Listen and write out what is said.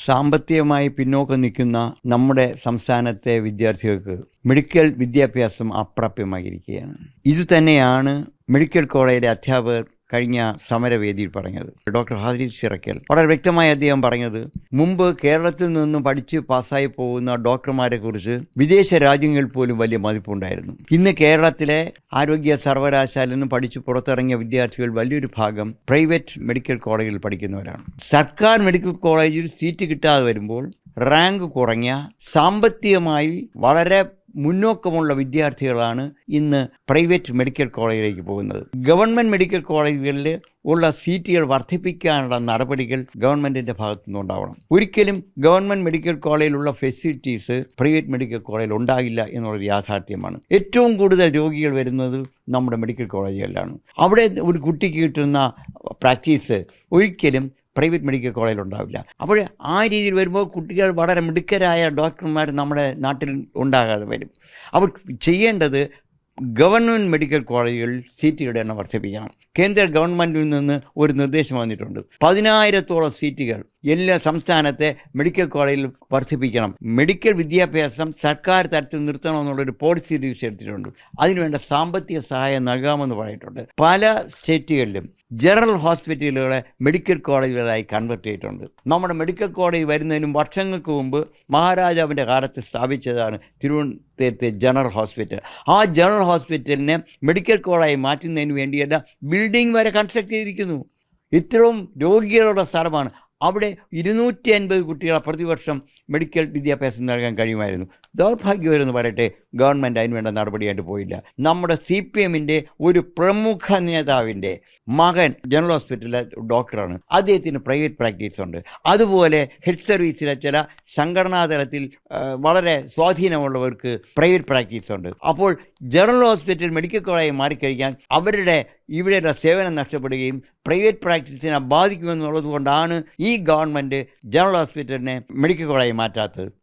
സാമ്പത്തികമായി പിന്നോക്കം നിൽക്കുന്ന നമ്മുടെ സംസ്ഥാനത്തെ വിദ്യാർത്ഥികൾക്ക് മെഡിക്കൽ വിദ്യാഭ്യാസം അപ്രാപ്യമായിരിക്കുകയാണ്. ഇതുതന്നെയാണ് മെഡിക്കൽ കോളേജിലെ അധ്യാപകർ കഴിഞ്ഞ സമരവേദിയിൽ പറഞ്ഞത്. ഡോക്ടർ ഹാരിസ് ചിറക്കൽ വളരെ വ്യക്തമായി അദ്ദേഹം പറഞ്ഞത്, മുമ്പ് കേരളത്തിൽ നിന്നും പഠിച്ച് പാസ്സായി പോകുന്ന ഡോക്ടർമാരെ കുറിച്ച് വിദേശ രാജ്യങ്ങളിൽ പോലും വലിയ മതിപ്പുണ്ടായിരുന്നു. ഇന്ന് കേരളത്തിലെ ആരോഗ്യ സർവകലാശാലയിൽ നിന്നും പഠിച്ച് പുറത്തിറങ്ങിയ വിദ്യാർത്ഥികൾ വലിയൊരു ഭാഗം പ്രൈവറ്റ് മെഡിക്കൽ കോളേജിൽ പഠിക്കുന്നവരാണ്. സർക്കാർ മെഡിക്കൽ കോളേജിൽ സീറ്റ് കിട്ടാതെ വരുമ്പോൾ റാങ്ക് കുറഞ്ഞ സാമ്പത്തികമായി വളരെ മുന്നോക്കമുള്ള വിദ്യാർത്ഥികളാണ് ഇന്ന് പ്രൈവറ്റ് മെഡിക്കൽ കോളേജിലേക്ക് പോകുന്നത്. ഗവൺമെൻറ് മെഡിക്കൽ കോളേജുകളിൽ ഉള്ള സീറ്റുകൾ വർദ്ധിപ്പിക്കാനുള്ള നടപടികൾ ഗവൺമെൻറ്റിൻ്റെ ഭാഗത്തു നിന്നുണ്ടാവണം. ഒരിക്കലും ഗവൺമെൻറ് മെഡിക്കൽ കോളേജിലുള്ള ഫെസിലിറ്റീസ് പ്രൈവറ്റ് മെഡിക്കൽ കോളേജിൽ ഉണ്ടാകില്ല എന്നുള്ളൊരു യാഥാർത്ഥ്യമാണ്. ഏറ്റവും കൂടുതൽ രോഗികൾ വരുന്നത് നമ്മുടെ മെഡിക്കൽ കോളേജുകളിലാണ്. അവിടെ ഒരു കുട്ടിക്ക് കിട്ടുന്ന പ്രാക്ടീസ് ഒരിക്കലും പ്രൈവറ്റ് മെഡിക്കൽ കോളേജിൽ ഉണ്ടാവില്ല. അപ്പോൾ ആ രീതിയിൽ വരുമ്പോൾ കുട്ടികൾ വളരെ മിടുക്കരായ ഡോക്ടർമാർ നമ്മുടെ നാട്ടിൽ ഉണ്ടാകാതെ വരും. അപ്പോൾ ചെയ്യേണ്ടത് ഗവൺമെൻറ് മെഡിക്കൽ കോളേജുകളിൽ സീറ്റുകളുടെ എണ്ണം വർദ്ധിപ്പിക്കണം. കേന്ദ്ര ഗവൺമെൻറ്റിൽ നിന്ന് ഒരു നിർദ്ദേശം വന്നിട്ടുണ്ട്. 10,000-ഓളം സീറ്റുകൾ എല്ലാ സംസ്ഥാനത്തെ മെഡിക്കൽ കോളേജിൽ വർദ്ധിപ്പിക്കണം. മെഡിക്കൽ വിദ്യാഭ്യാസം സർക്കാർ തലത്തിൽ നിർത്തണമെന്നുള്ളൊരു പോളിസി എടുത്തിട്ടുണ്ട്. അതിനുവേണ്ട സാമ്പത്തിക സഹായം നൽകാമെന്ന് പറഞ്ഞിട്ടുണ്ട്. പല സ്റ്റേറ്റുകളിലും ജനറൽ ഹോസ്പിറ്റലുകളെ മെഡിക്കൽ കോളേജുകളായി കൺവെർട്ട് ചെയ്തിട്ടുണ്ട്. നമ്മുടെ മെഡിക്കൽ കോളേജ് വരുന്നതിനും വർഷങ്ങൾക്ക് മുമ്പ് മഹാരാജാവിൻ്റെ കാലത്ത് സ്ഥാപിച്ചതാണ് തിരുവനന്തപുരത്തെ ജനറൽ ഹോസ്പിറ്റൽ. ആ ജനറൽ ഹോസ്പിറ്റലിനെ മെഡിക്കൽ കോളേജായി മാറ്റുന്നതിന് വേണ്ടിയുള്ള ബിൽഡിംഗ് വരെ കൺസ്ട്രക്ട് ചെയ്തിരിക്കുന്നു. ഇത്രയും രോഗികളുടെ സ്ഥലമാണ്. അവിടെ 250 കുട്ടികളെ പ്രതിവർഷം മെഡിക്കൽ വിദ്യാഭ്യാസം നൽകാൻ കഴിയുമായിരുന്നു. ദൗർഭാഗ്യവരെന്ന് പറയട്ടെ, ഗവൺമെൻറ് അതിനുവേണ്ട നടപടിയായിട്ട് പോയില്ല. നമ്മുടെ CPMൻ്റെ ഒരു പ്രമുഖ നേതാവിൻ്റെ മകൻ ജനറൽ ഹോസ്പിറ്റലിലെ ഡോക്ടറാണ്. അദ്ദേഹത്തിന് പ്രൈവറ്റ് പ്രാക്ടീസ് ഉണ്ട്. അതുപോലെ ഹെൽത്ത് സർവീസിലെ ചില സംഘടനാ തലത്തിൽ വളരെ സ്വാധീനമുള്ളവർക്ക് പ്രൈവറ്റ് പ്രാക്ടീസ് ഉണ്ട്. അപ്പോൾ ജനറൽ ഹോസ്പിറ്റൽ മെഡിക്കൽ കോളേജ് മാറിക്കഴിഞ്ഞാൽ അവരുടെ ഇവിടെയുള്ള സേവനം നഷ്ടപ്പെടുകയും പ്രൈവറ്റ് പ്രാക്ടീസിനെ ബാധിക്കുമെന്നുള്ളത് കൊണ്ടാണ് ഈ ഗവൺമെൻറ് ജനറൽ ഹോസ്പിറ്റലിനെ മെഡിക്കൽ കോളേജ് മാറ്റാത്തത്.